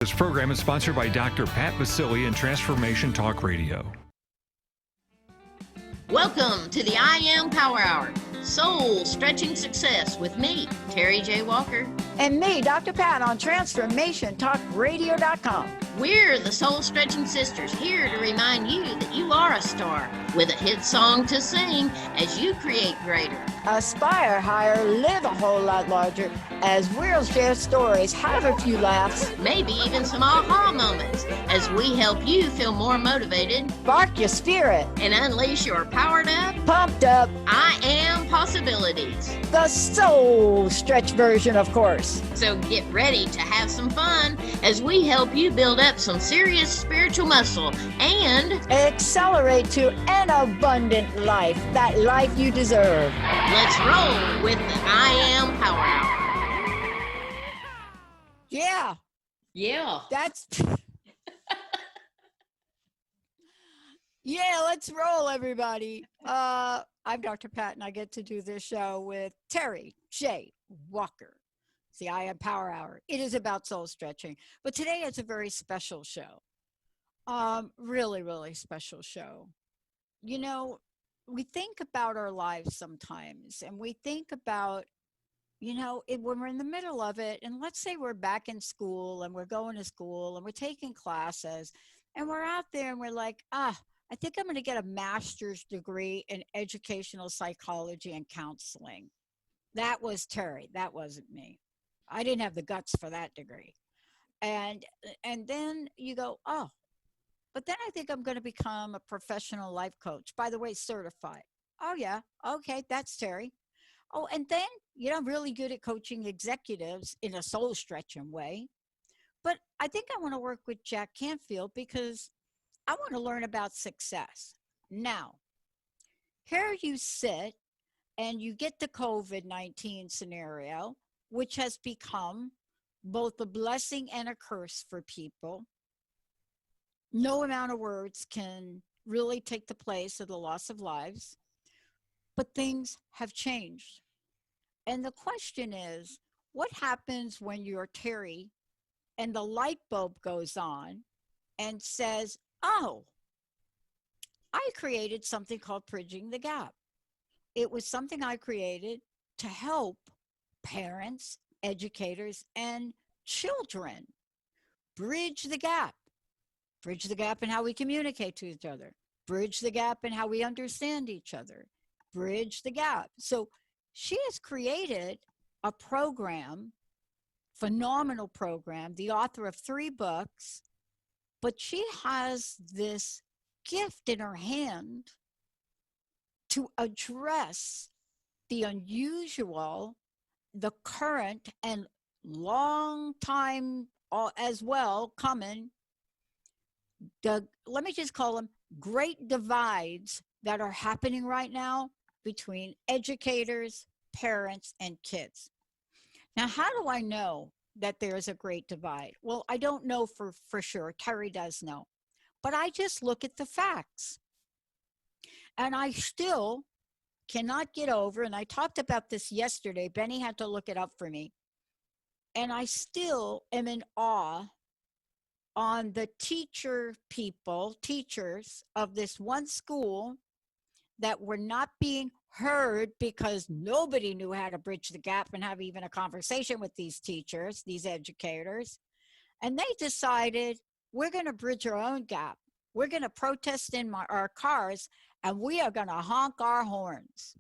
This program is sponsored by Dr. Pat Basili and Transformation Talk Radio. Welcome to the IaM Power Hour, Soul Stretching Success with me, Terry J. Walker. And me, Dr. Pat, on TransformationTalkRadio.com. We're the Soul Stretching Sisters, here to remind you that you are a star with a hit song to sing as you create greater. Aspire higher, live a whole lot larger, as we'll share stories, have a few laughs, Maybe even some aha moments as we help you feel more motivated spark your spirit, and unleash your powered up, pumped up, I am possibilities. the soul stretch version, of course. So get ready to have some fun as we help you build up some serious spiritual muscle and Accelerate to an abundant life, that life you deserve. let's roll with the IaM Power Hour. Yeah, Yeah. that's... Yeah, let's roll, everybody. I'm Dr. Pat, and I get to do this show with Terry J. Walker. It's the IaM Power Hour. It is about soul stretching, but today it's a very special show. Really, really special show. You know, we think about our lives sometimes, and we think about, when we're in the middle of it, and let's say we're back in school, and we're going to school, and we're taking classes, and we're out there, and we're like, I think I'm going to get a master's degree in educational psychology and counseling. That was Terry. That wasn't me. I didn't have the guts for that degree. And then you go, but then I think I'm going to become a professional life coach. By the way, certified. Oh, yeah. Okay, that's Terry. Oh, and then, I'm really good at coaching executives in a soul stretching way. But I think I want to work with Jack Canfield because I want to learn about success. Now, here you sit and you get the COVID-19 scenario, which has become both a blessing and a curse for people. No amount of words can really take the place of the loss of lives, but things have changed. And the question is, what happens when you're Terry and the light bulb goes on and says, I created something called Bridging the Gap. It was something I created to help parents, educators, and children bridge the gap. Bridge the gap in how we communicate to each other. Bridge the gap in how we understand each other. Bridge the gap. So she has created a program, phenomenal program, the author of 3 books, but she has this gift in her hand to address the unusual, the current, and long time as well coming, let me just call them great divides that are happening right now between educators, parents, and kids. Now, how do I know that there's a great divide? Well, I don't know for sure. Terry does know. But I just look at the facts. And I still cannot get over, and I talked about this yesterday. Benny had to look it up for me. And I still am in awe on the teachers of this one school that were not being heard because nobody knew how to bridge the gap and have even a conversation with these teachers, these educators. And they decided, we're going to bridge our own gap. We're going to protest in our cars, and we are going to honk our horns.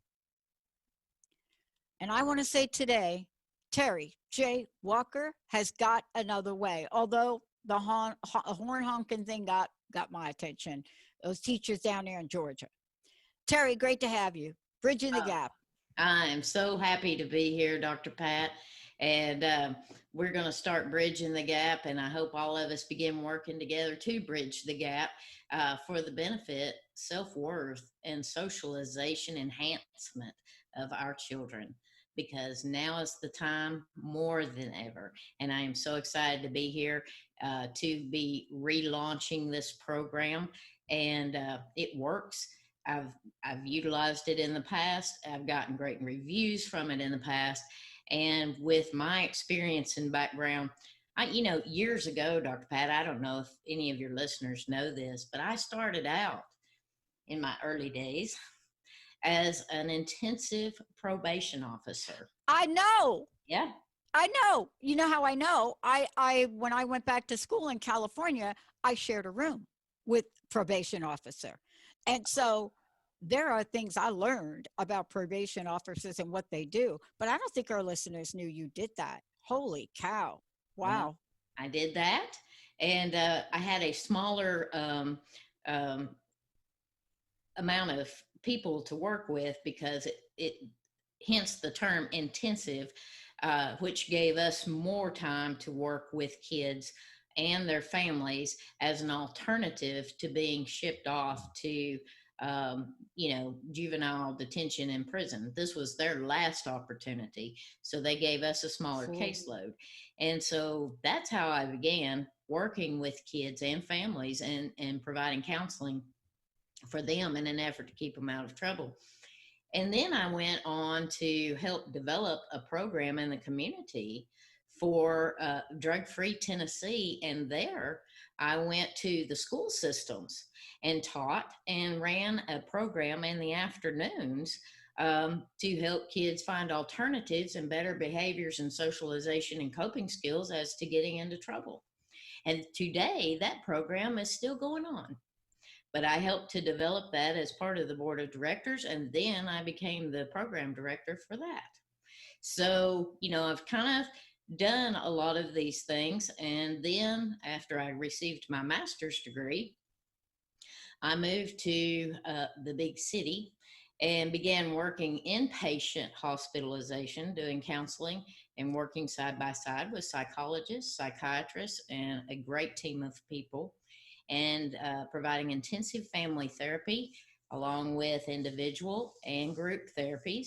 And I want to say today, Terry J. Walker has got another way, although the horn honking thing got my attention. Those teachers down there in Georgia. Terry, great to have you. Bridging the gap. I am so happy to be here, Dr. Pat. And we're going to start bridging the gap. And I hope all of us begin working together to bridge the gap for the benefit, self-worth, and socialization enhancement of our children. Because now is the time more than ever. And I am so excited to be here to be relaunching this program. And it works. I've utilized it in the past. I've gotten great reviews from it in the past. And with my experience and background, Years ago, Dr. Pat, I don't know if any of your listeners know this, but I started out in my early days as an intensive probation officer. I know. Yeah. I know. You know how I know? I when I went back to school in California, I shared a room with probation officer. And so there are things I learned about probation officers and what they do, but I don't think our listeners knew you did that. Holy cow. Well, Wow. I did that. And I had a smaller um, amount of people to work with because it hence the term intensive, which gave us more time to work with kids and their families as an alternative to being shipped off to juvenile detention in prison. This was their last opportunity, so they gave us a smaller Cool. caseload. And so that's how I began working with kids and families and providing counseling for them in an effort to keep them out of trouble. And then I went on to help develop a program in the community for Drug Free Tennessee. And there I went to the school systems and taught and ran a program in the afternoons to help kids find alternatives and better behaviors and socialization and coping skills as to getting into trouble. And today that program is still going on. But I helped to develop that as part of the board of directors, and then I became the program director for that. So, I've kind of done a lot of these things. And then after I received my master's degree, I moved to the big city and began working inpatient hospitalization, doing counseling and working side by side with psychologists, psychiatrists, and a great team of people, and providing intensive family therapy along with individual and group therapies.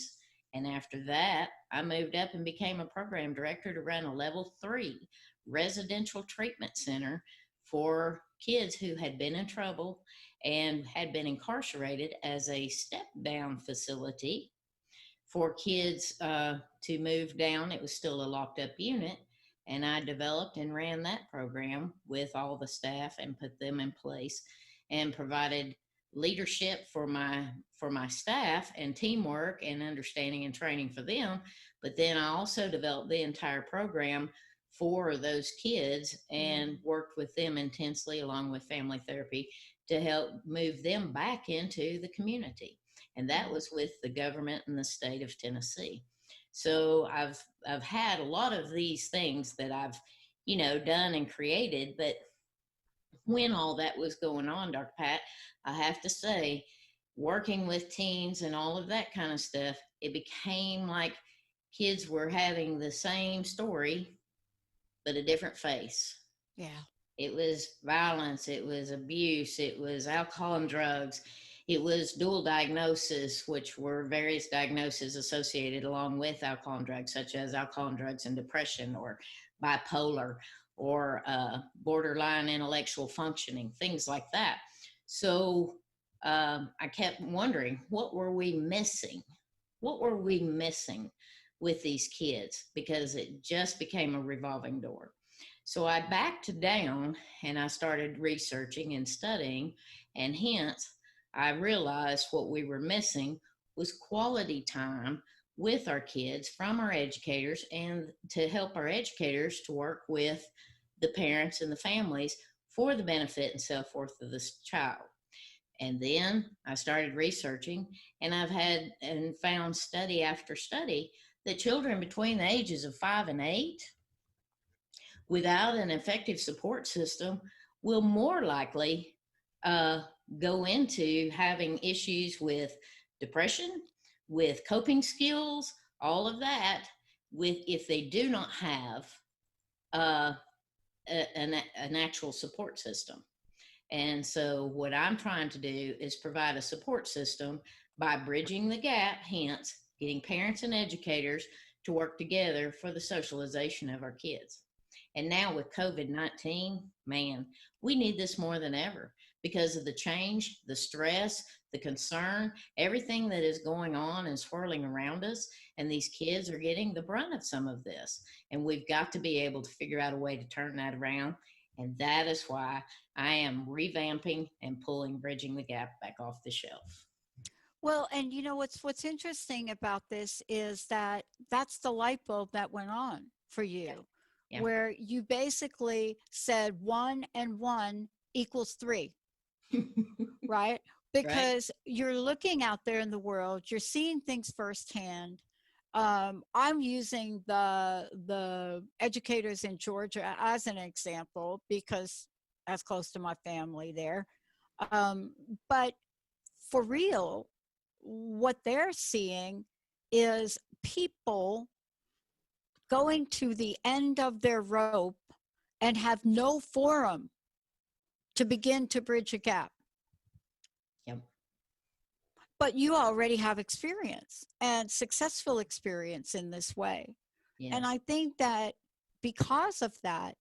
And after that, I moved up and became a program director to run a level 3 residential treatment center for kids who had been in trouble and had been incarcerated as a step down facility for kids to move down. It was still a locked up unit. And I developed and ran that program with all the staff and put them in place and provided leadership for my staff and teamwork and understanding and training for them. But then I also developed the entire program for those kids and worked with them intensely along with family therapy to help move them back into the community. And that was with the government and the state of Tennessee. So I've had a lot of these things that I've, done and created. But when all that was going on, Dr. Pat, I have to say, working with teens and all of that kind of stuff, it became like kids were having the same story, but a different face. Yeah. It was violence, it was abuse, it was alcohol and drugs, it was dual diagnosis, which were various diagnoses associated along with alcohol and drugs, such as alcohol and drugs and depression, or bipolar, or borderline intellectual functioning, things like that. So I kept wondering, what were we missing? What were we missing with these kids? Because it just became a revolving door. So I backed down and I started researching and studying, and hence I realized what we were missing was quality time with our kids from our educators, and to help our educators to work with the parents and the families for the benefit and so forth of this child. And then I started researching, and I've had and found study after study that children between the ages of 5 and 8 without an effective support system will more likely go into having issues with depression, with coping skills, all of that, if they do not have an actual support system. And so what I'm trying to do is provide a support system by bridging the gap, hence getting parents and educators to work together for the socialization of our kids. And now with COVID-19, man, we need this more than ever because of the change, the stress, the concern, everything that is going on and swirling around us. And these kids are getting the brunt of some of this. And we've got to be able to figure out a way to turn that around. And that is why I am revamping and pulling Bridging the Gap back off the shelf. Well, and you know what's interesting about this is that that's the light bulb that went on for you, Yeah. where you basically said 1 and 1 equals 3, right? Because you're looking out there in the world, you're seeing things firsthand. I'm using the educators in Georgia as an example because that's close to my family there. But for real, what they're seeing is people going to the end of their rope and have no forum to begin to bridge a gap. Yep. But you already have experience and successful experience in this way. Yes. And I think that because of that,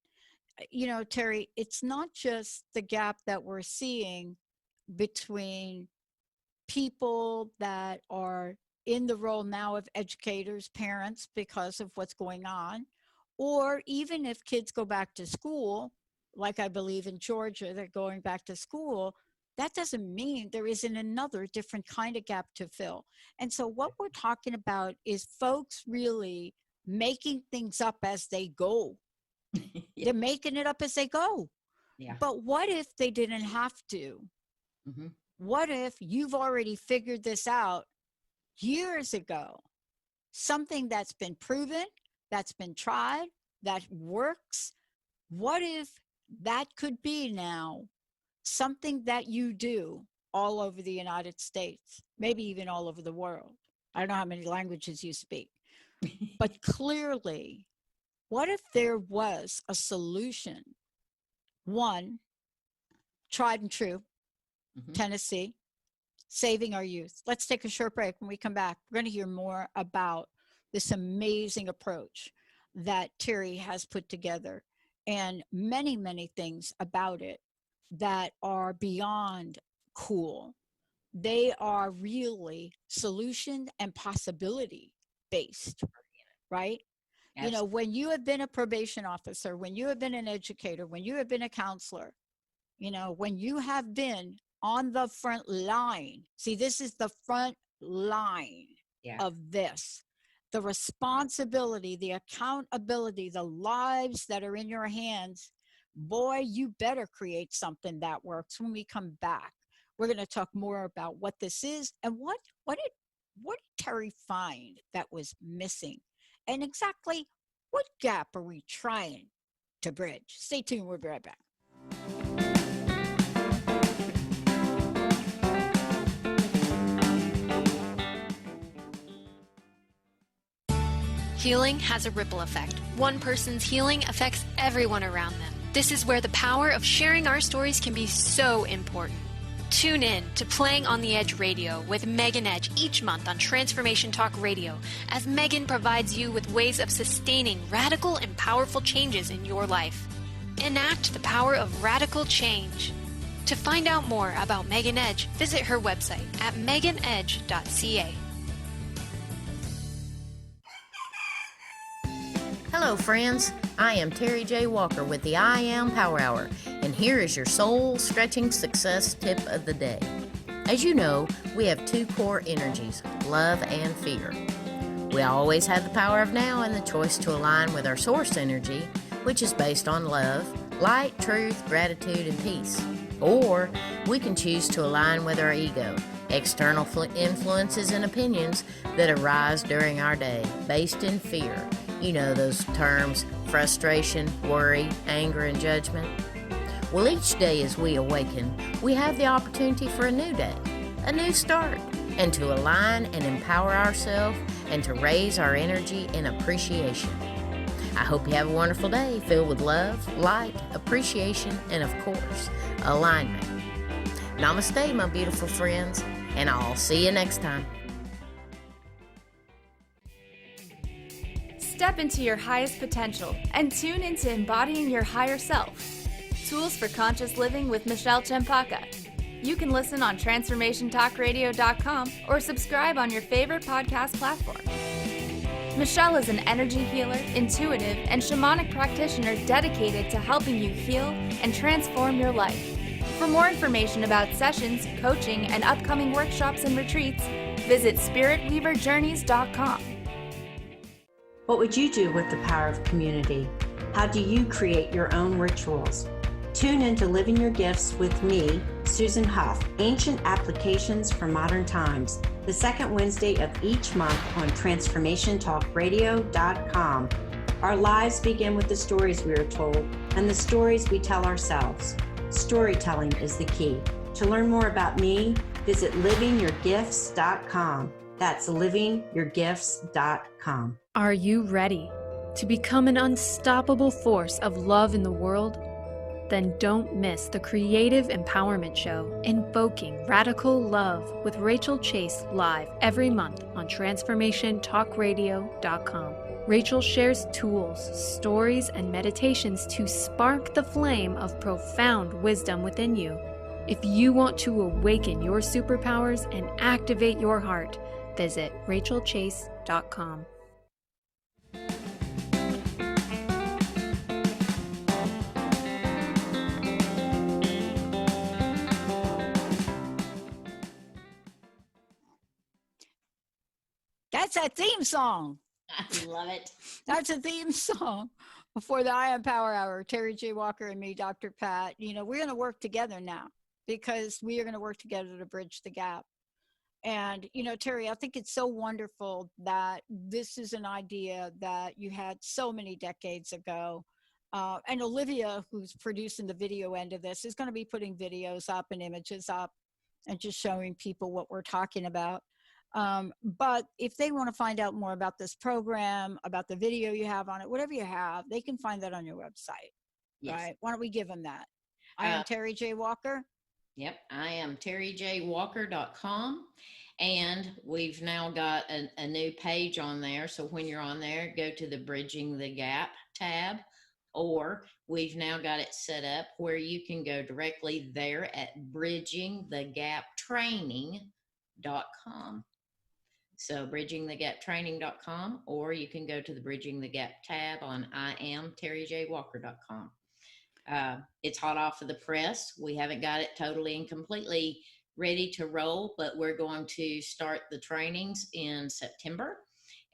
you know, Terry, it's not just the gap that we're seeing between people that are in the role now of educators, parents, because of what's going on, or even if kids go back to school, like I believe in Georgia, they're going back to school, that doesn't mean there isn't another different kind of gap to fill. And so what we're talking about is folks really making things up as they go. Yeah. They're making it up as they go. Yeah. But what if they didn't have to? Mm-hmm. What if you've already figured this out years ago? Something that's been proven, that's been tried, that works. What if that could be now something that you do all over the United States, maybe even all over the world? I don't know how many languages you speak, but clearly, what if there was a solution? One, tried and true, Mm-hmm. Tennessee, saving our youth. Let's take a short break. When we come back, we're going to hear more about this amazing approach that Terry has put together and many, many things about it that are beyond cool. They are really solution and possibility based, right? Absolutely. You know, when you have been a probation officer, when you have been an educator, when you have been a counselor, you know, when you have been on the front line, see, this is the front line of this. The responsibility, the accountability, the lives that are in your hands, boy, you better create something that works. When we come back, we're going to talk more about what this is and what did Terry find that was missing, and exactly what gap are we trying to bridge. Stay tuned. We'll be right back. Healing has a ripple effect. One person's healing affects everyone around them. This is where the power of sharing our stories can be so important. Tune in to Playing on the Edge Radio with Megan Edge each month on Transformation Talk Radio, as Megan provides you with ways of sustaining radical and powerful changes in your life. Enact the power of radical change. To find out more about Megan Edge, visit her website at meganedge.ca. Hello, friends. I am Terry J. Walker with the IaM Power Hour, and here is your soul-stretching success tip of the day. As you know, we have two core energies, love and fear. We always have the power of now and the choice to align with our source energy, which is based on love, light, truth, gratitude, and peace. Or we can choose to align with our ego, external influences and opinions that arise during our day, based in fear. You know those terms, frustration, worry, anger, and judgment. Well, each day as we awaken, we have the opportunity for a new day, a new start, and to align and empower ourselves and to raise our energy and appreciation. I hope you have a wonderful day filled with love, light, appreciation, and of course, alignment. Namaste, my beautiful friends, and I'll see you next time. Step into your highest potential and tune into embodying your higher self. Tools for Conscious Living with Michelle Chempaka. You can listen on transformationtalkradio.com or subscribe on your favorite podcast platform. Michelle is an energy healer, intuitive, and shamanic practitioner dedicated to helping you heal and transform your life. For more information about sessions, coaching, and upcoming workshops and retreats, visit spiritweaverjourneys.com. What would you do with the power of community? How do you create your own rituals? Tune into Living Your Gifts with me, Susan Huff, Ancient Applications for Modern Times, the second Wednesday of each month on transformationtalkradio.com. Our lives begin with the stories we are told and the stories we tell ourselves. Storytelling is the key. To learn more about me, visit livingyourgifts.com. That's livingyourgifts.com. Are you ready to become an unstoppable force of love in the world? Then don't miss the Creative Empowerment Show, Invoking Radical Love with Rachel Chase, live every month on transformationtalkradio.com. Rachel shares tools, stories, and meditations to spark the flame of profound wisdom within you. If you want to awaken your superpowers and activate your heart, visit rachelchase.com. That's that theme song. I love it. That's a theme song for the IaM Power Hour. Terry J. Walker and me, Dr. Pat. You know, we're going to work together now because we are going to work together to bridge the gap. And, you know, Terry, I think it's so wonderful that this is an idea that you had so many decades ago. And Olivia, who's producing the video end of this, is going to be putting videos up and images up and just showing people what we're talking about. But if they want to find out more about this program, about the video you have on it, whatever you have, they can find that on your website. Yes. Right? Why don't we give them that? I am Terry J. Walker. Yep, I am terryjwalker.com, and we've now got a new page on there. So when you're on there, go to the Bridging the Gap tab, or we've now got it set up where you can go directly there at bridgingthegaptraining.com. So bridgingthegaptraining.com, or you can go to the Bridging the Gap tab on IamTerryJWalker.com. It's hot off of the press. We haven't got it totally and completely ready to roll, but we're going to start the trainings in September.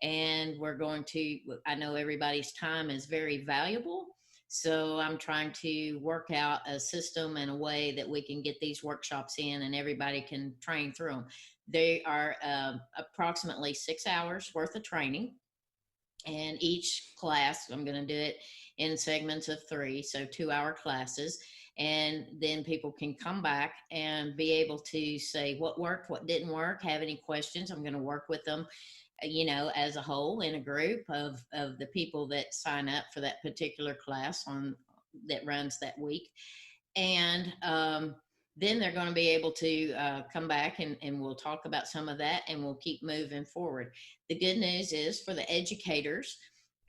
And we're going to, I know everybody's time is very valuable. So I'm trying to work out a system and a way that we can get these workshops in and everybody can train through them. They are approximately 6 hours worth of training. And each class, I'm going to do it in segments of 3, so 2-hour classes. And then people can come back and be able to say what worked, what didn't work, have any questions. I'm going to work with them, you know, as a whole in a group of the people that sign up for that particular class that runs that week. And then they're going to be able to come back and we'll talk about some of that and we'll keep moving forward. The good news is for the educators,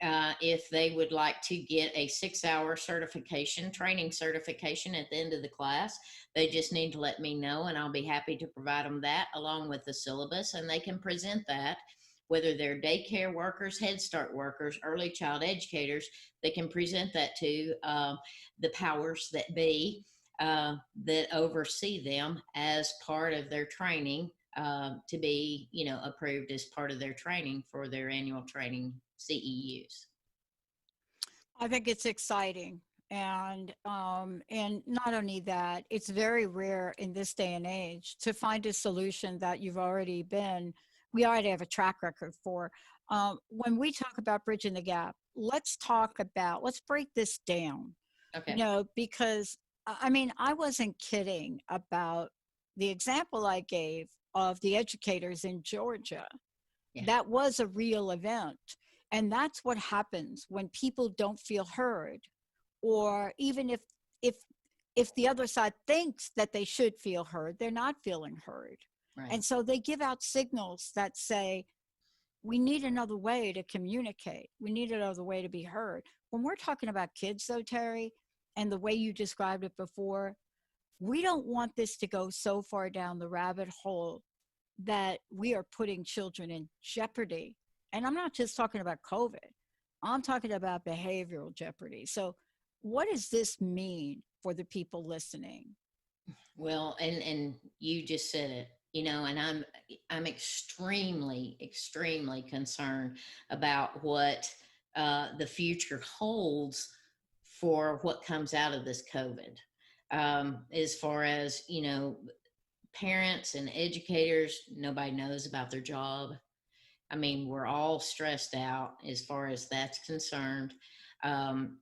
if they would like to get a 6-hour training certification at the end of the class, they just need to let me know and I'll be happy to provide them that along with the syllabus, and they can present that. Whether they're daycare workers, Head Start workers, early child educators, they can present that to the powers that be that oversee them as part of their training to be, you know, approved as part of their training for their annual training CEUs. I think it's exciting. And not only that, it's very rare in this day and age to find a solution that we already have a track record for. When we talk about bridging the gap, let's break this down. Okay. You know, because I mean, I wasn't kidding about the example I gave of the educators in Georgia. Yeah. That was a real event. And that's what happens when people don't feel heard, or even if the other side thinks that they should feel heard, they're not feeling heard. Right. And so they give out signals that say, we need another way to communicate. We need another way to be heard. When we're talking about kids, though, Terry, and the way you described it before, we don't want this to go so far down the rabbit hole that we are putting children in jeopardy. And I'm not just talking about COVID, I'm talking about behavioral jeopardy. So, what does this mean for the people listening? Well, and you just said it, and I'm extremely concerned about what the future holds for what comes out of this COVID. As far as, parents and educators, nobody knows about their job. I mean, we're all stressed out as far as that's concerned. Um,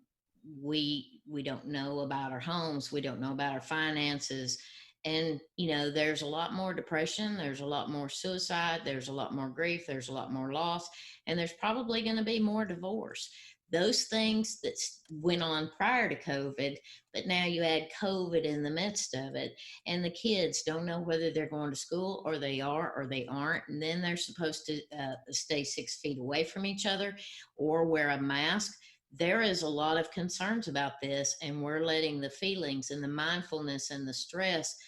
we don't know about our homes. We don't know about our finances. And, there's a lot more depression. There's a lot more suicide. There's a lot more grief. There's a lot more loss. And there's probably going to be more divorce. Those things that went on prior to COVID, but now you add COVID in the midst of it, and the kids don't know whether they're going to school or they are or they aren't. And then they're supposed to stay 6 feet away from each other or wear a mask. There is a lot of concerns about this, and we're letting the feelings and the mindfulness and the stress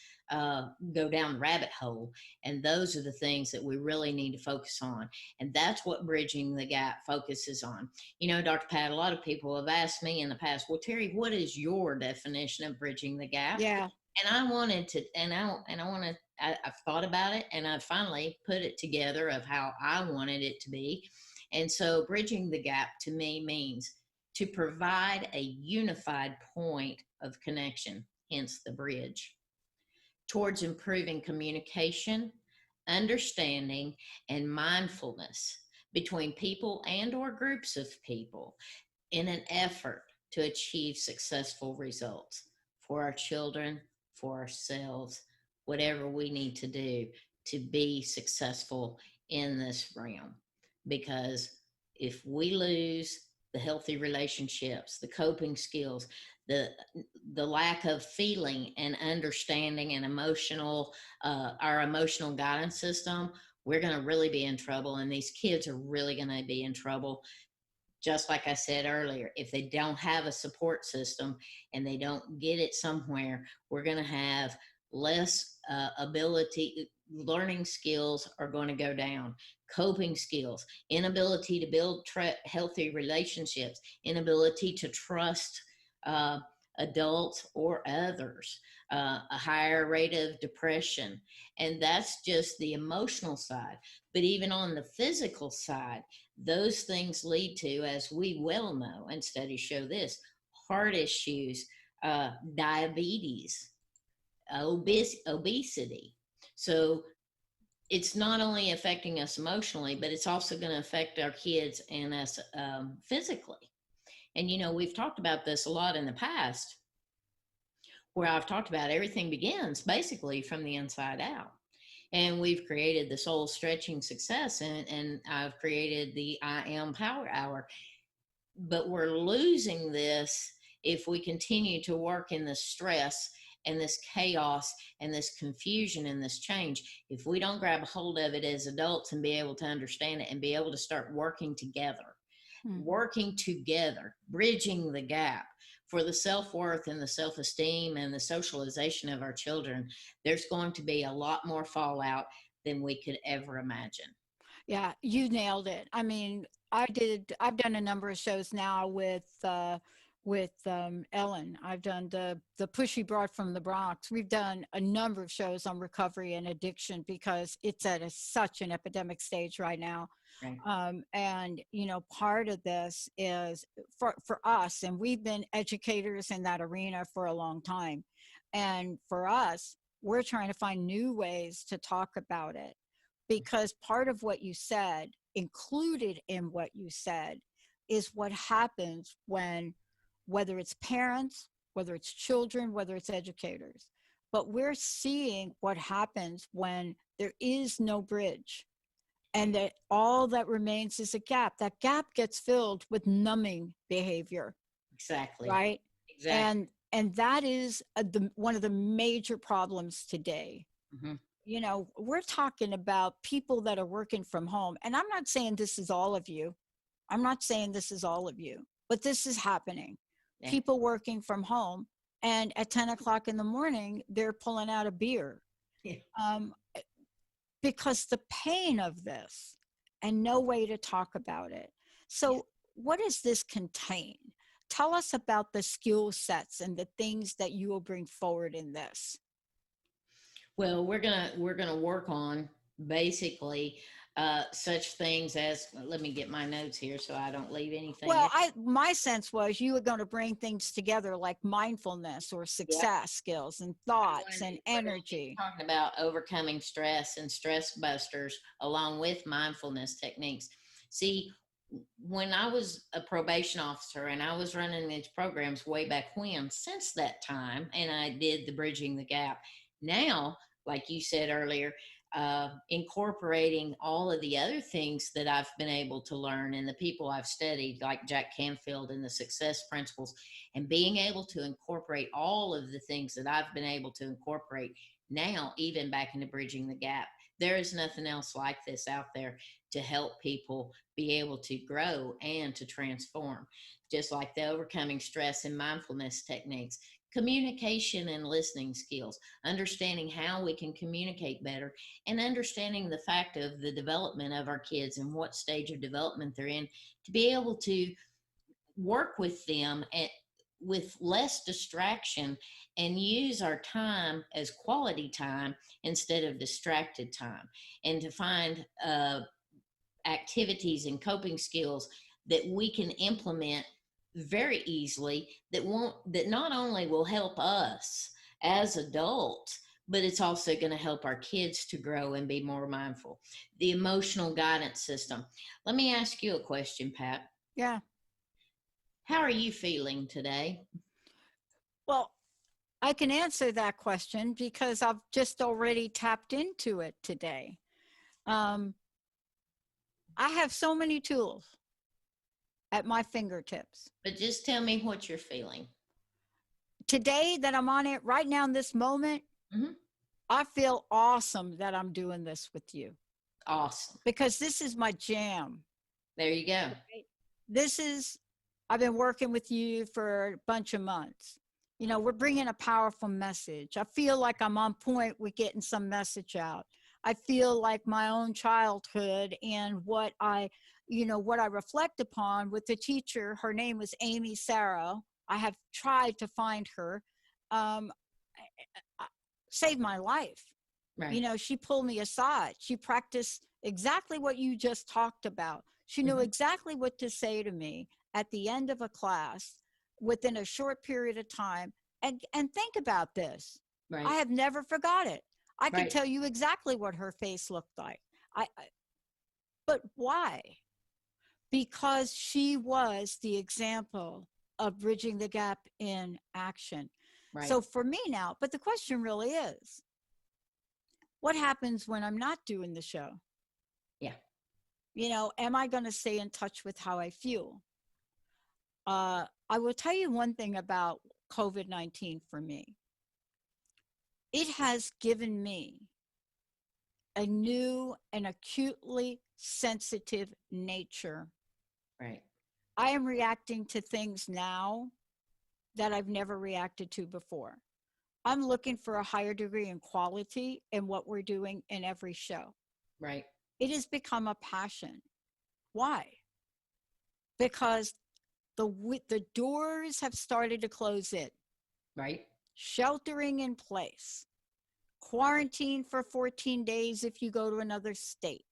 go down the rabbit hole. And those are the things that we really need to focus on. And that's what Bridging the Gap focuses on. Dr. Pat, a lot of people have asked me in the past, well, Terry, what is your definition of bridging the gap? Yeah. And I wanted to, I've thought about it, and I finally put it together of how I wanted it to be. And so bridging the gap to me means to provide a unified point of connection, hence the bridge, towards improving communication, understanding, and mindfulness between people and or groups of people in an effort to achieve successful results for our children, for ourselves, whatever we need to do to be successful in this realm. Because if we lose the healthy relationships, the coping skills, the lack of feeling and understanding and our emotional guidance system, we're going to really be in trouble. And these kids are really going to be in trouble. Just like I said earlier, if they don't have a support system and they don't get it somewhere, we're going to have less ability. Learning skills are going to go down, coping skills, inability to build healthy relationships, inability to trust adults or others, a higher rate of depression. And that's just the emotional side. But even on the physical side, those things lead to, as we well know, and studies show this, heart issues, diabetes, obesity. So it's not only affecting us emotionally, but it's also going to affect our kids and us physically. And, we've talked about this a lot in the past, where I've talked about everything begins basically from the inside out. And we've created the soul stretching success, and I've created the IaM Power Hour. But we're losing this if we continue to work in the stress and this chaos and this confusion and this change. If we don't grab a hold of it as adults and be able to understand it and be able to start working together, bridging the gap for the self-worth and the self-esteem and the socialization of our children, there's going to be a lot more fallout than we could ever imagine. Yeah, you nailed it. I mean, I've done a number of shows now with Ellen. I've done the Push She Brought from the Bronx. We've done a number of shows on recovery and addiction because it's at such an epidemic stage right now. Right. And, part of this is for us, and we've been educators in that arena for a long time. And for us, we're trying to find new ways to talk about it, because part of what you said, included in what you said, is what happens when, whether it's parents, whether it's children, whether it's educators, but we're seeing what happens when there is no bridge, and that all that remains is a gap. That gap gets filled with numbing behavior. Exactly. Right? Exactly. And that is one of the major problems today. Mm-hmm. You know, we're talking about people that are working from home. And I'm not saying this is all of you. I'm not saying this is all of you, but this is happening. Yeah. People working from home, and at 10 o'clock in the morning, they're pulling out a beer. Yeah. Because the pain of this and no way to talk about it. So, what does this contain? Tell us about the skill sets and the things that you will bring forward in this. Well, we're gonna work on basically such things as, let me get my notes here so I don't leave anything Well, out. my sense was you were going to bring things together like mindfulness or success skills and thoughts and energy. Talking about overcoming stress and stress busters along with mindfulness techniques. See, when I was a probation officer and I was running these programs way back when, since that time, and I did the Bridging the Gap. Now, like you said earlier, incorporating all of the other things that I've been able to learn and the people I've studied, like Jack Canfield and the success principles, and being able to incorporate all of the things that I've been able to incorporate now, even back into Bridging the Gap. There is nothing else like this out there to help people be able to grow and to transform, just like the overcoming stress and mindfulness techniques. Communication and listening skills, understanding how we can communicate better, and understanding the fact of the development of our kids and what stage of development they're in, to be able to work with them with less distraction and use our time as quality time instead of distracted time, and to find activities and coping skills that we can implement very easily, that not only will help us as adults, but it's also going to help our kids to grow and be more mindful. The emotional guidance system. Let me ask you a question, Pat. Yeah. How are you feeling today? Well, I can answer that question because I've just already tapped into it today. I have so many tools at my fingertips. But just tell me what you're feeling. Today that I'm on it right now in this moment, I feel awesome that I'm doing this with you. Awesome. Because this is my jam. There you go. I've been working with you for a bunch of months. You know, we're bringing a powerful message. I feel like I'm on point with getting some message out. I feel like my own childhood and what I reflect upon with the teacher, her name was Amy Sarah. I have tried to find her, saved my life. Right. You know, she pulled me aside. She practiced exactly what you just talked about. She knew exactly what to say to me at the end of a class within a short period of time. And think about this. Right. I have never forgot it. I can tell you exactly what her face looked like. But why? Because she was the example of bridging the gap in action. Right. So for me now, but the question really is, what happens when I'm not doing the show? Yeah. You know, am I going to stay in touch with how I feel? I will tell you one thing about COVID-19 for me. It has given me a new and acutely sensitive nature. Right. I am reacting to things now that I've never reacted to before. I'm looking for a higher degree in quality in what we're doing in every show. Right. It has become a passion. Why? Because the doors have started to close in. Right. Sheltering in place. Quarantine for 14 days if you go to another state.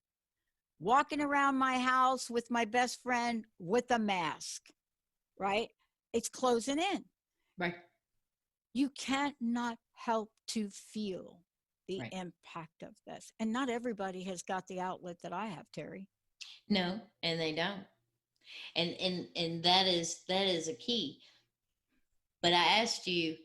Walking around my house with my best friend with a mask, right? It's closing in. Right. You can't not help to feel the impact of this. And not everybody has got the outlet that I have, Terry. No, and they don't. And that is a key. But I asked you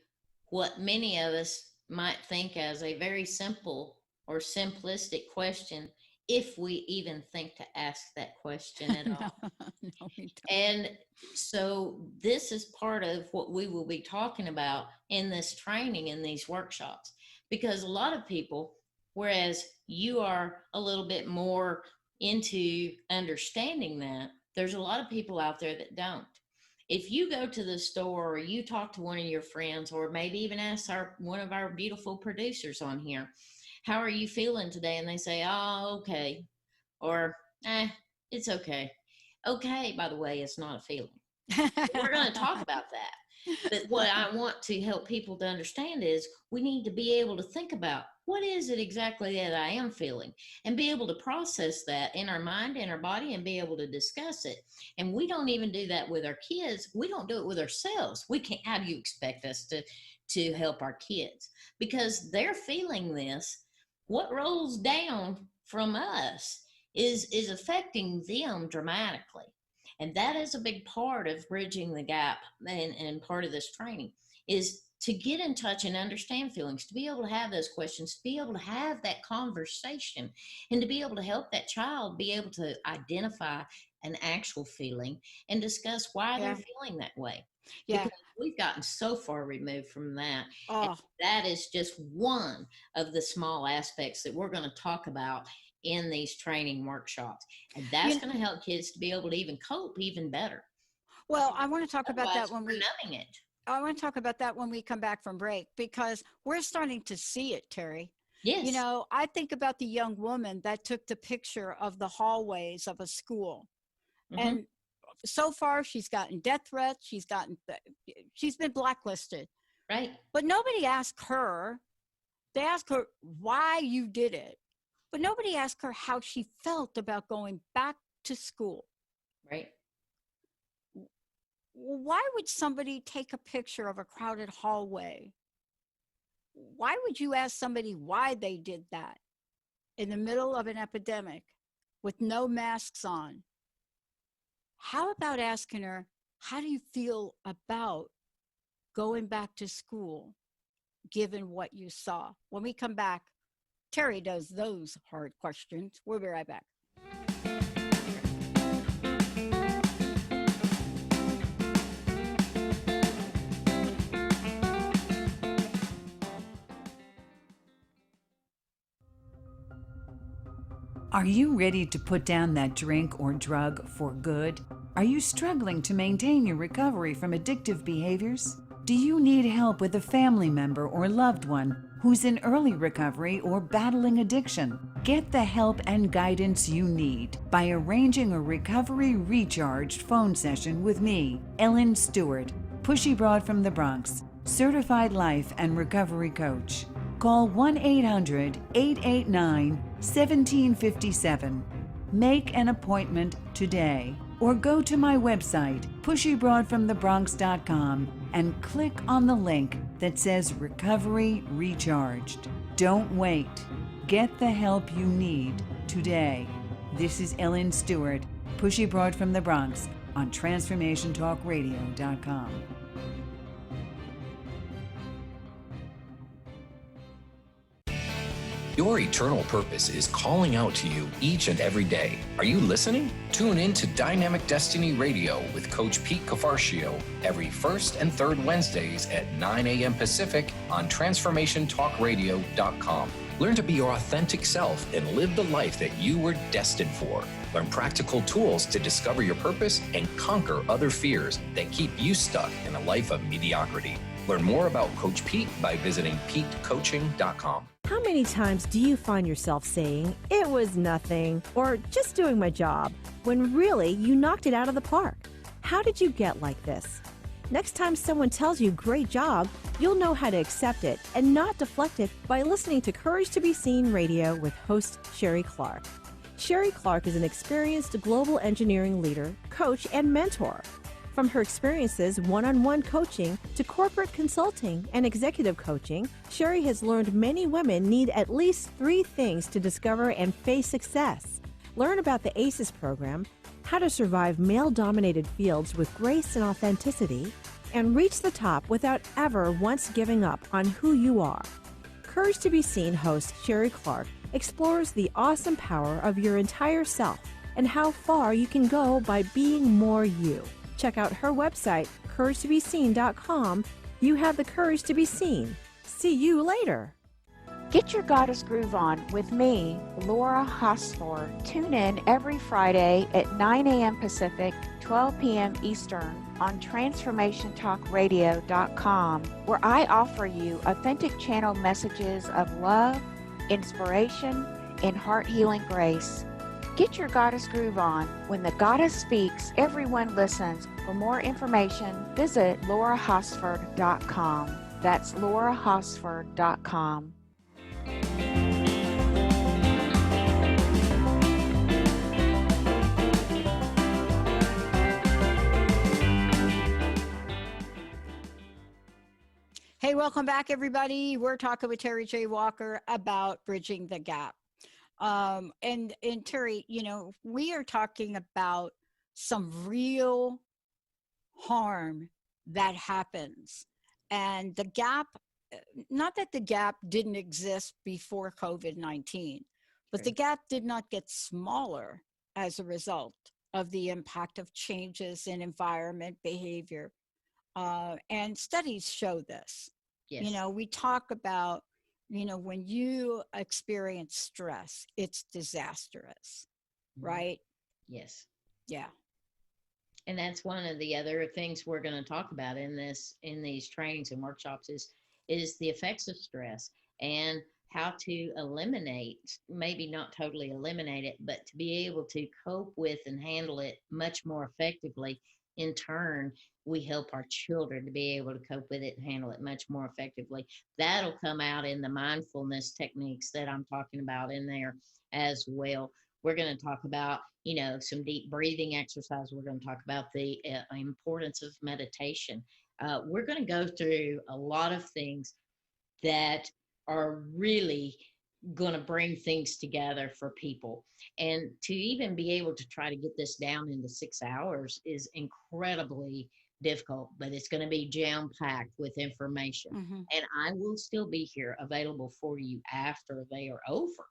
what many of us might think as a very simple or simplistic question, if we even think to ask that question at all. No, we don't. And so this is part of what we will be talking about in this training, in these workshops, because a lot of people Whereas you are a little bit more into understanding that. There's a lot of people out there that don't. If you go to the store or you talk to one of your friends, or maybe even ask one of our beautiful producers on here, how are you feeling today? And they say, oh, okay. Or, it's okay. Okay, by the way, it's not a feeling. We're going to talk about that. But what I want to help people to understand is we need to be able to think about what is it exactly that I am feeling, and be able to process that in our mind and our body and be able to discuss it. And we don't even do that with our kids. We don't do it with ourselves. We can't. How do you expect us to help our kids? Because they're feeling this. What rolls down from us is affecting them dramatically. And that is a big part of bridging the gap, and part of this training is to get in touch and understand feelings, to be able to have those questions, to be able to have that conversation, and to be able to help that child be able to identify an actual feeling and discuss why they're feeling that way. Yeah. Because we've gotten so far removed from that. Oh. And that is just one of the small aspects that we're going to talk about in these training workshops. And that's going to help kids to be able to even cope even better. Well, I want to talk about that when we're numbing it. I want to talk about that when we come back from break, because we're starting to see it, Terry. Yes. You know, I think about the young woman that took the picture of the hallways of a school. Mm-hmm. And so far she's gotten death threats. She's been blacklisted. Right. But nobody asked her. They asked her why you did it, but nobody asked her how she felt about going back to school. Right. Why would somebody take a picture of a crowded hallway? Why would you ask somebody why they did that in the middle of an epidemic with no masks on? How about asking her, how do you feel about going back to school, given what you saw? When we come back, Terry does those hard questions. We'll be right back. Are you ready to put down that drink or drug for good? Are you struggling to maintain your recovery from addictive behaviors? Do you need help with a family member or loved one who's in early recovery or battling addiction? Get the help and guidance you need by arranging a Recovery Recharged phone session with me, Ellen Stewart, Pushy Broad from the Bronx, certified life and recovery coach. Call 1-800-889-1757. Make an appointment today, or go to my website, pushybroadfromthebronx.com, and click on the link that says Recovery Recharged. Don't wait. Get the help you need today. This is Ellen Stewart, Pushy Broad from the Bronx, on TransformationTalkRadio.com. Your eternal purpose is calling out to you each and every day. Are you listening? Tune in to Dynamic Destiny Radio with Coach Pete Cafarcio every first and third Wednesdays at 9 a.m. Pacific on TransformationTalkRadio.com. Learn to be your authentic self and live the life that you were destined for. Learn practical tools to discover your purpose and conquer other fears that keep you stuck in a life of mediocrity. Learn more about Coach Pete by visiting PeteCoaching.com. How many times do you find yourself saying, "It was nothing," or "just doing my job," when really you knocked it out of the park? How did you get like this? Next time someone tells you "great job," you'll know how to accept it and not deflect it by listening to Courage to Be Seen Radio with host Sherry Clark. Sherry Clark is an experienced global engineering leader, coach, and mentor. From her experiences one-on-one coaching to corporate consulting and executive coaching, Sherry has learned many women need at least 3 things to discover and face success. Learn about the ACES program, how to survive male-dominated fields with grace and authenticity, and reach the top without ever once giving up on who you are. Courage to Be Seen host Sherry Clark explores the awesome power of your entire self and how far you can go by being more you. Check out her website, CourageToBeSeen.com. You have the courage to be seen. See you later. Get your Goddess Groove on with me, Laura Hosford. Tune in every Friday at 9 a.m. Pacific, 12 p.m. Eastern on TransformationTalkRadio.com, where I offer you authentic channel messages of love, inspiration, and heart-healing grace. Get your Goddess Groove on. When the Goddess speaks, everyone listens. For more information, visit LauraHosford.com. That's LauraHosford.com. Hey, welcome back, everybody. We're talking with Terry J. Walker about bridging the gap. And Terry, you know, we are talking about some real harm that happens. And the gap, not that the gap didn't exist before COVID-19, but the gap did not get smaller as a result of the impact of changes in environment, behavior. And studies show this. Yes. You know, we talk about, you know, when you experience stress, it's disastrous, right? Yes. Yeah. And that's one of the other things we're going to talk about in these trainings and workshops is the effects of stress and how to eliminate, maybe not totally eliminate it, but to be able to cope with and handle it much more effectively. In turn, we help our children to be able to cope with it and handle it much more effectively. That'll come out in the mindfulness techniques that I'm talking about in there as well. We're going to talk about, you know, some deep breathing exercise. We're going to talk about the importance of meditation. We're going to go through a lot of things that are really going to bring things together for people. And to even be able to try to get this down into 6 hours is incredibly difficult, but it's going to be jam packed with information. And I will still be here available for you after they are over.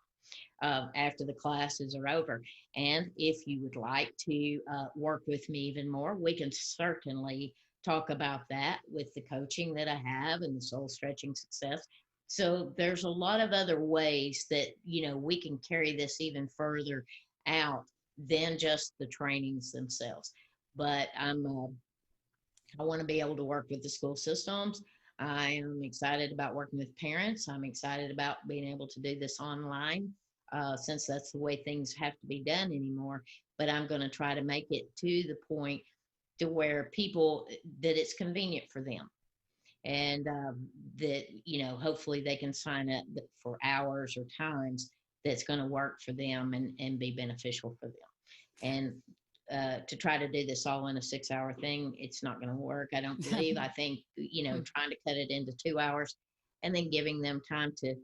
After the classes are over. And if you would like to work with me even more, we can certainly talk about that with the coaching that I have and the soul stretching success. So there's a lot of other ways that, you know, we can carry this even further out than just the trainings themselves. But I want to be able to work with the school systems. I am excited about working with parents. I'm excited about being able to do this online. Since that's the way things have to be done anymore. But I'm going to try to make it to the point to where people, that it's convenient for them. And that, you know, hopefully they can sign up for hours or times that's going to work for them and be beneficial for them. And to try to do this all in a 6 hour thing, it's not going to work, I don't believe. I think, you know, trying to cut it into 2 hours and then giving them time to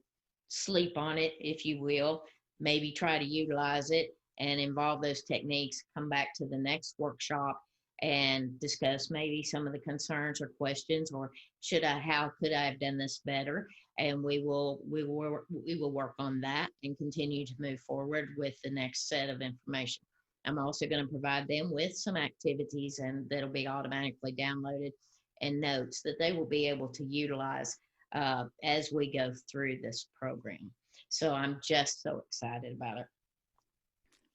sleep on it, if you will, maybe try to utilize it and involve those techniques, come back to the next workshop and discuss maybe some of the concerns or questions, or how could I have done this better? And we will work on that and continue to move forward with the next set of information. I'm also going to provide them with some activities, and that'll be automatically downloaded, and notes that they will be able to utilize as we go through this program. So I'm just so excited about it.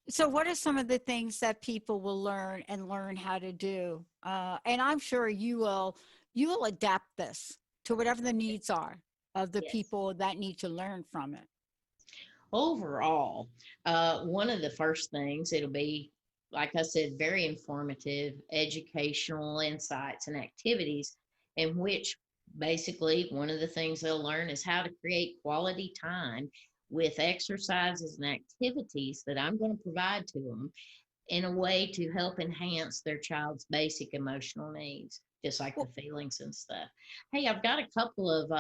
So what are some of the things that people will learn how to do? And I'm sure you will adapt this to whatever the needs are of the people that need to learn from it. Overall, one of the first things, it'll be, like I said, very informative, educational insights and activities in which basically one of the things they'll learn is how to create quality time with exercises and activities that I'm going to provide to them in a way to help enhance their child's basic emotional needs, just like the feelings and stuff. Hey, I've got a couple of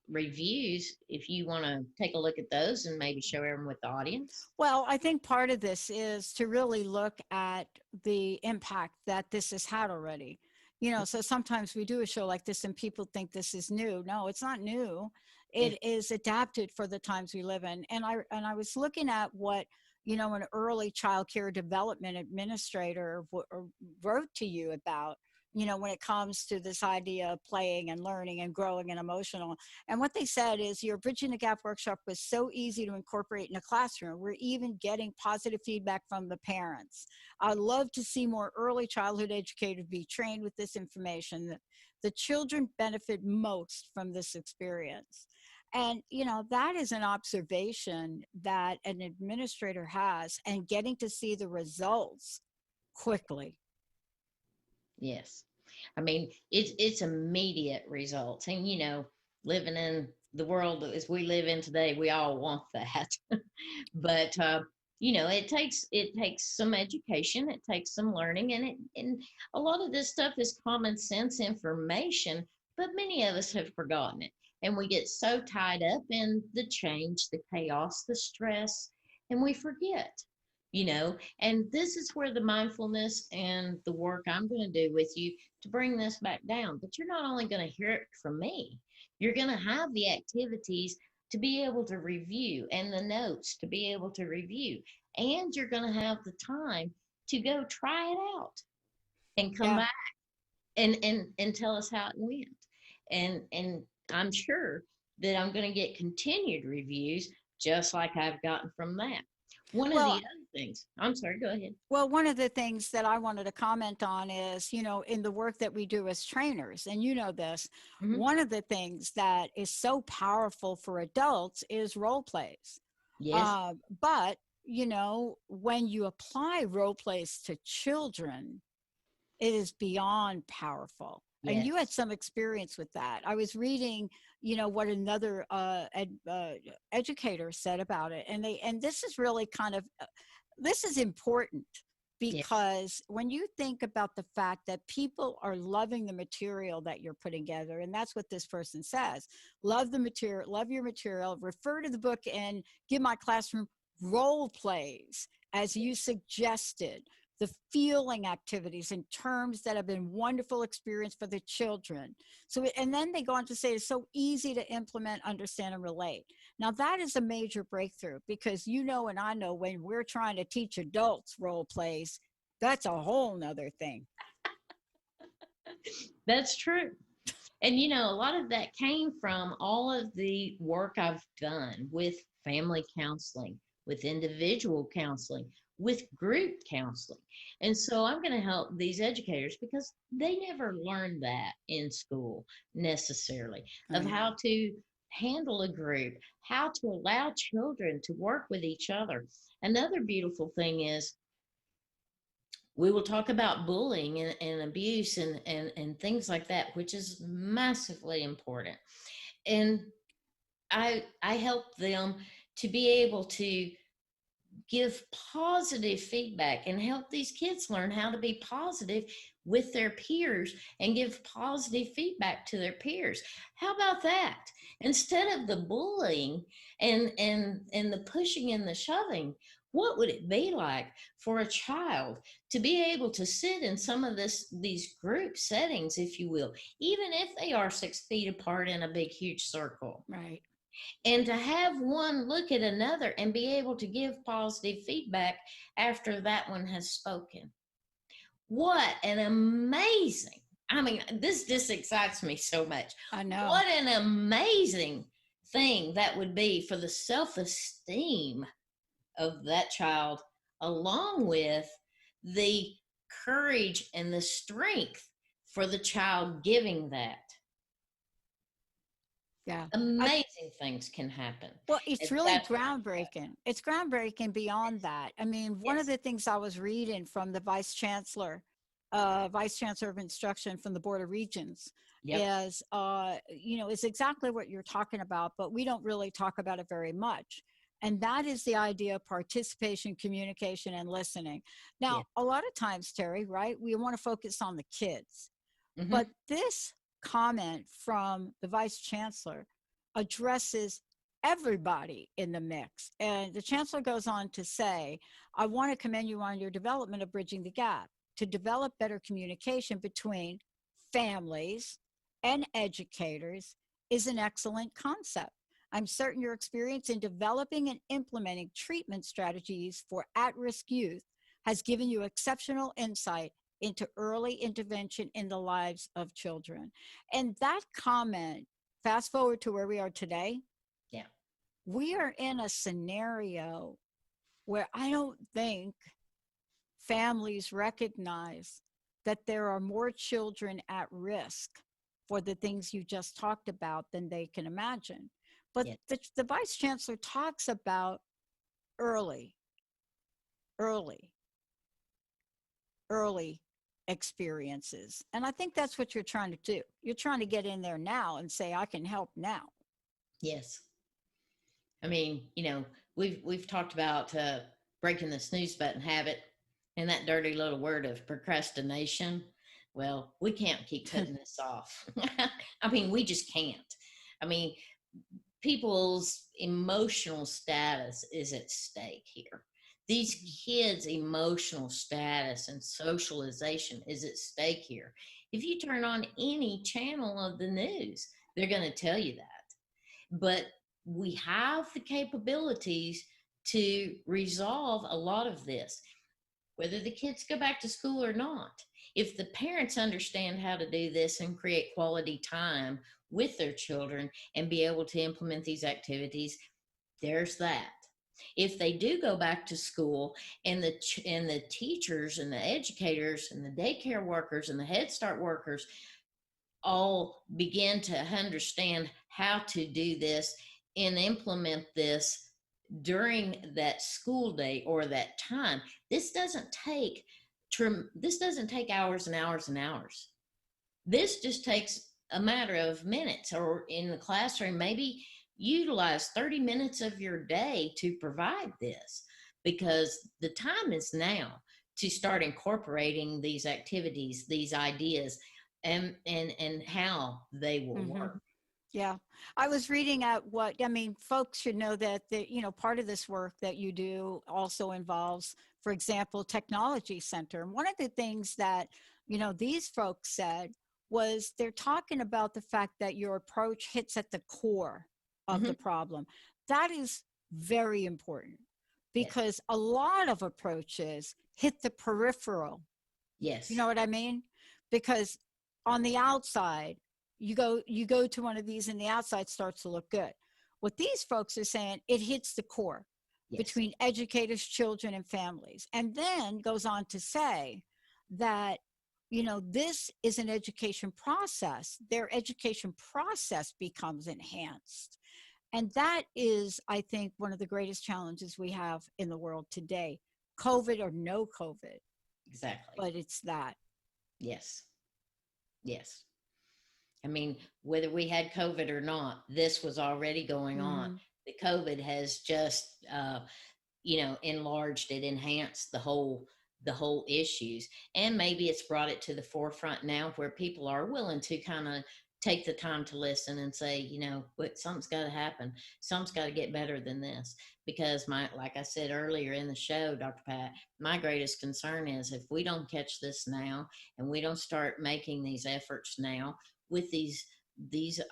reviews if you want to take a look at those and maybe share them with the audience. Well, I think part of this is to really look at the impact that this has had already. You know, so sometimes we do a show like this and people think this is new. No, it's not new. It is adapted for the times we live in. And I was looking at what, you know, an early child care development administrator wrote to you about when it comes to this idea of playing and learning and growing and emotional. And what they said is your Bridging the Gap workshop was so easy to incorporate in a classroom. We're even getting positive feedback from the parents. I'd love to see more early childhood educators be trained with this information. The children benefit most from this experience. And, that is an observation that an administrator has, and getting to see the results quickly. Yes. I mean, it's immediate results. And, living in the world as we live in today, we all want that. But, it takes some education, it takes some learning, and a lot of this stuff is common sense information, but many of us have forgotten it. And we get so tied up in the change, the chaos, the stress, and we forget. And this is where the mindfulness and the work I'm going to do with you to bring this back down. But you're not only going to hear it from me, you're going to have the activities to be able to review and the notes to be able to review. And you're going to have the time to go try it out and come back and tell us how it went. And I'm sure that I'm going to get continued reviews just like I've gotten from that. One of the other things, I'm sorry, go ahead. Well, one of the things that I wanted to comment on is, in the work that we do as trainers, and this, one of the things that is so powerful for adults is role plays. Yes. But, when you apply role plays to children, it is beyond powerful. Yes. And you had some experience with that. I was reading, what another educator said about it. And this is really this is important because when you think about the fact that people are loving the material that you're putting together, and that's what this person says, love the material, love your material, refer to the book and give my classroom role plays, as you suggested, the feeling activities and terms that have been wonderful experience for the children. So, and then they go on to say it's so easy to implement, understand, and relate. Now that is a major breakthrough because and I know when we're trying to teach adults role plays, that's a whole nother thing. That's true. And a lot of that came from all of the work I've done with family counseling, with individual counseling, with group counseling. And so I'm going to help these educators because they never learned that in school necessarily, of how to handle a group, how to allow children to work with each other. Another beautiful thing is we will talk about bullying and abuse and things like that, which is massively important. And I help them to be able to give positive feedback and help these kids learn how to be positive with their peers and give positive feedback to their peers. How about that? Instead of the bullying and the pushing and the shoving, what would it be like for a child to be able to sit in some of these group settings, if you will, even if they are 6 feet apart in a big, huge circle? Right. And to have one look at another and be able to give positive feedback after that one has spoken. What an amazing, this just excites me so much. I know. What an amazing thing that would be for the self-esteem of that child, along with the courage and the strength for the child giving that. Yeah. Amazing things can happen. Well, it's really groundbreaking. It's groundbreaking beyond that. One of the things I was reading from the Vice Chancellor of Instruction from the Board of Regents is, is exactly what you're talking about, but we don't really talk about it very much. And that is the idea of participation, communication, and listening. Now, a lot of times, Terry, right, we want to focus on the kids. Mm-hmm. But this comment from the Vice Chancellor addresses everybody in the mix. And the Chancellor goes on to say, I want to commend you on your development of Bridging the Gap to develop better communication between families and educators is an excellent concept. I'm certain your experience in developing and implementing treatment strategies for at-risk youth has given you exceptional insight into early intervention in the lives of children. And that comment, fast forward to where we are today. Yeah. We are in a scenario where I don't think families recognize that there are more children at risk for the things you just talked about than they can imagine. But Yes. the vice chancellor talks about early experiences. And I think that's what you're trying to do. You're trying to get in there now and say, I can help now. Yes. I mean, we've talked about breaking the snooze button habit and that dirty little word of procrastination. Well, we can't keep putting this off. I mean, we just can't. I mean, people's emotional status is at stake here. These kids' emotional status and socialization is at stake here. If you turn on any channel of the news, they're going to tell you that. But we have the capabilities to resolve a lot of this, whether the kids go back to school or not. If the parents understand how to do this and create quality time with their children and be able to implement these activities, there's that. If they do go back to school and the teachers and the educators and the daycare workers and the Head Start workers all begin to understand how to do this and implement this during that school day or that time, this doesn't take hours and hours and hours. This just takes a matter of minutes, or in the classroom, maybe utilize 30 minutes of your day to provide this, because the time is now to start incorporating these activities, these ideas, and how they will work. Yeah. I was reading at folks should know that part of this work that you do also involves, for example, Technology Center. And one of the things that, these folks said was they're talking about the fact that your approach hits at the core of the problem. That is very important, because a lot of approaches hit the peripheral. Yes. You know what I mean? Because on the outside, you go to one of these and the outside starts to look good. What these folks are saying, it hits the core between educators, children, and families. And then goes on to say that, this is an education process. Their education process becomes enhanced. And that is, I think, one of the greatest challenges we have in the world today, COVID or no COVID. Exactly. But it's that. Yes. Yes. I mean, whether we had COVID or not, this was already going on. The COVID has just, enlarged it, enhanced the whole issues. And maybe it's brought it to the forefront now where people are willing to kind of take the time to listen and say, something's got to happen. Something's got to get better than this. Because like I said earlier in the show, Dr. Pat, my greatest concern is if we don't catch this now and we don't start making these efforts now with these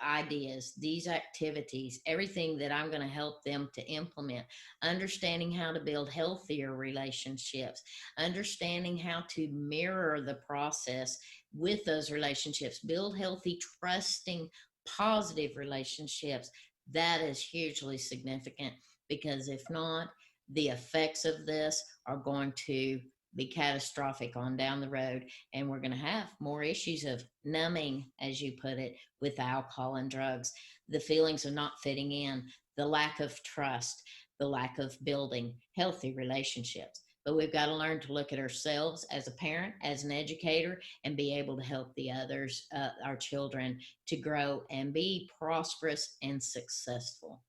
ideas, these activities, everything that I'm going to help them to implement, understanding how to build healthier relationships, understanding how to mirror the process with those relationships, build healthy, trusting, positive relationships. That is hugely significant, because if not, the effects of this are going to be catastrophic on down the road, and we're going to have more issues of numbing, as you put it, with alcohol and drugs, the feelings of not fitting in, the lack of trust, the lack of building healthy relationships. But we've got to learn to look at ourselves as a parent, as an educator, and be able to help the others, our children, to grow and be prosperous and successful.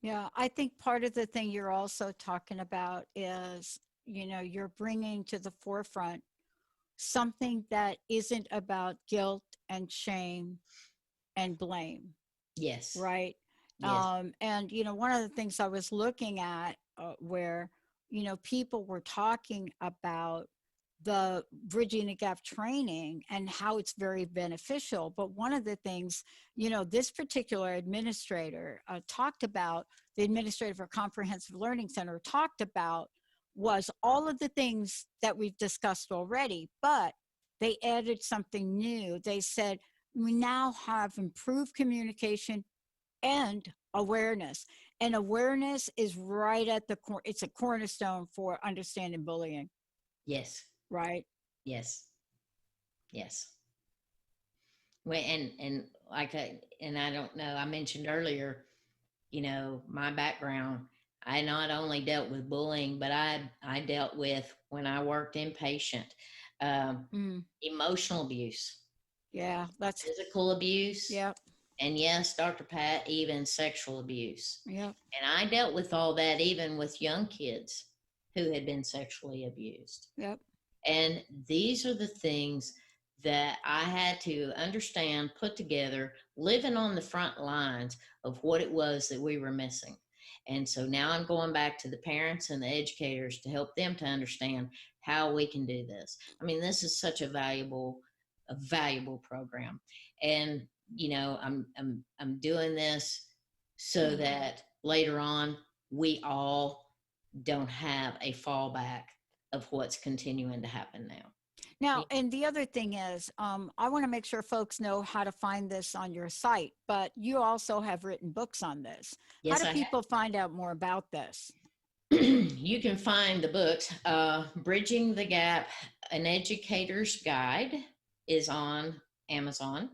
Yeah, I think part of the thing you're also talking about is, you're bringing to the forefront something that isn't about guilt and shame and blame. Yes. Right. Yes. And, one of the things I was looking at where, people were talking about the Bridging the Gap training and how it's very beneficial. But one of the things, this particular administrator talked about, the administrator for Comprehensive Learning Center talked about was all of the things that we've discussed already, but they added something new. They said, we now have improved communication and awareness. And awareness is right at the core. It's a cornerstone for understanding bullying, Yes. right? Yes. Yes. Well, and I don't know, I mentioned earlier, my background, I not only dealt with bullying, but I dealt with, when I worked inpatient, emotional abuse. Yeah, that's physical abuse. Yep. And yes, Dr. Pat, even sexual abuse. Yep. And I dealt with all that even with young kids who had been sexually abused. Yep. And these are the things that I had to understand, put together, living on the front lines of what it was that we were missing. And so now I'm going back to the parents and the educators to help them to understand how we can do this. I mean, this is such a valuable program. And I'm doing this so that later on we all don't have a fallback of what's continuing to happen now. Now, and the other thing is, I want to make sure folks know how to find this on your site, but you also have written books on this. Yes, how do people find out more about this? You can find the books. Bridging the Gap, An Educator's Guide is on Amazon.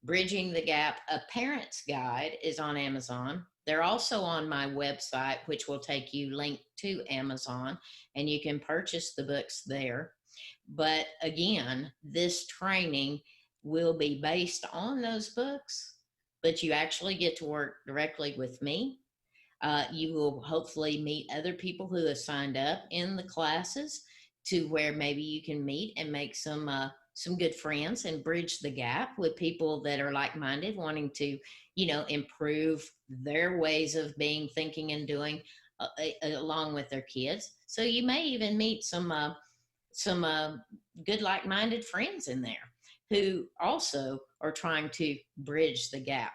Bridging the Gap, A Parent's Guide is on Amazon. They're also on my website, which will take you linked to Amazon, and you can purchase the books there. But again, this training will be based on those books, but you actually get to work directly with me. You will hopefully meet other people who have signed up in the classes, to where maybe you can meet and make some good friends and bridge the gap with people that are like-minded, wanting to, improve their ways of being, thinking, and doing along with their kids. So you may even meet some good like-minded friends in there who also are trying to bridge the gap.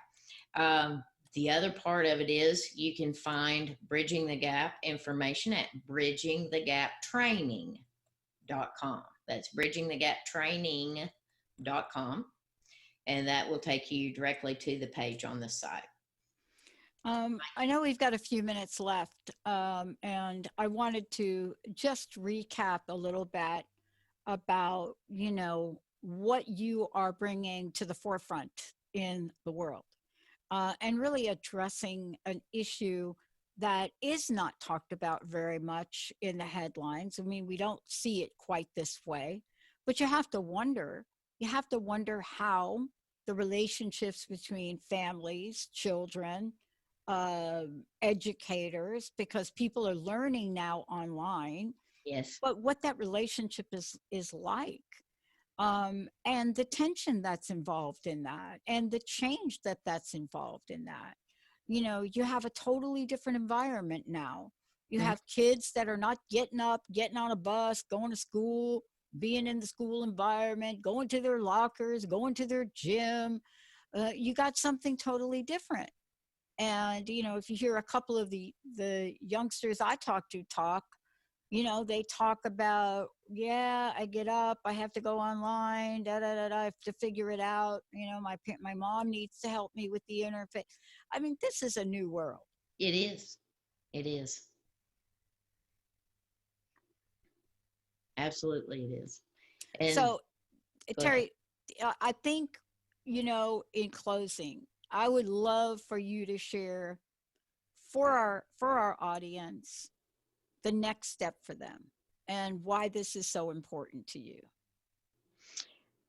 The other part of it is you can find Bridging the Gap information at bridgingthegaptraining.com. That's bridgingthegaptraining.com. And that will take you directly to the page on the site. I know we've got a few minutes left, and I wanted to just recap a little bit about, what you are bringing to the forefront in the world, and really addressing an issue that is not talked about very much in the headlines. I mean, we don't see it quite this way, but you have to wonder how the relationships between families, children, educators, because people are learning now online. Yes. But what that relationship is like, and the tension that's involved in that, and the change that's involved in that. You have a totally different environment now. You have kids that are not getting up, getting on a bus, going to school, being in the school environment, going to their lockers, going to their gym. You got something totally different. And, if you hear a couple of the youngsters I talk to talk, they talk about, I get up, I have to go online, I have to figure it out. My mom needs to help me with the interface. I mean, this is a new world. It is. It is. Absolutely, it is. And so, Terry, I think, in closing, I would love for you to share for our audience the next step for them and why this is so important to you.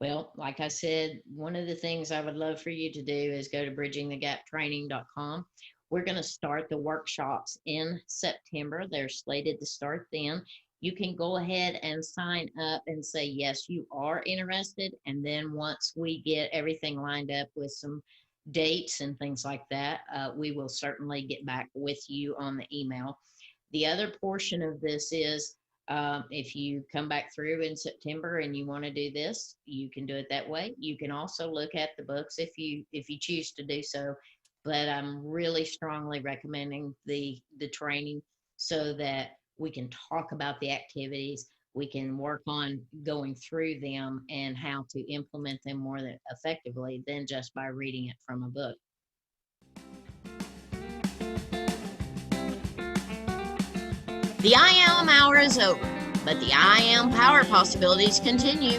Well, like I said, one of the things I would love for you to do is go to bridgingthegaptraining.com. We're going to start the workshops in September. They're slated to start then. You can go ahead and sign up and say, yes, you are interested. And then once we get everything lined up with some dates and things like that, we will certainly get back with you on the email. The other portion of this is, if you come back through in September and you want to do this, you can do it that way. You can also look at the books if you choose to do so. But I'm really strongly recommending the training, so that we can talk about the activities. We can work on going through them and how to implement them more effectively than just by reading it from a book. The IaM hour is over, but the IaM Power possibilities continue.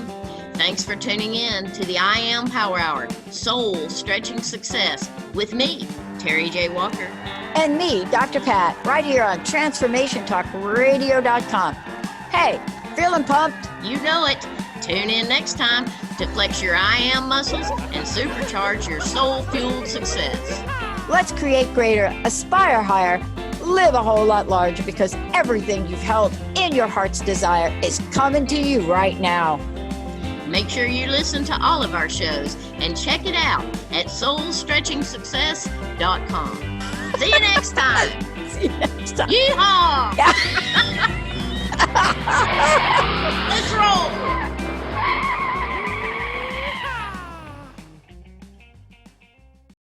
Thanks for tuning in to the IaM Power Hour, Soul Stretching Success, with me, Terry J. Walker. And me, Dr. Pat, right here on TransformationTalkRadio.com. Hey, feeling pumped? You know it. Tune in next time to flex your IaM muscles and supercharge your soul-fueled success. Let's create greater, aspire higher, live a whole lot larger, because everything you've held in your heart's desire is coming to you right now. Make sure you listen to all of our shows and check it out at soulstretchingsuccess.com. See you next time. See you next time. Yeehaw!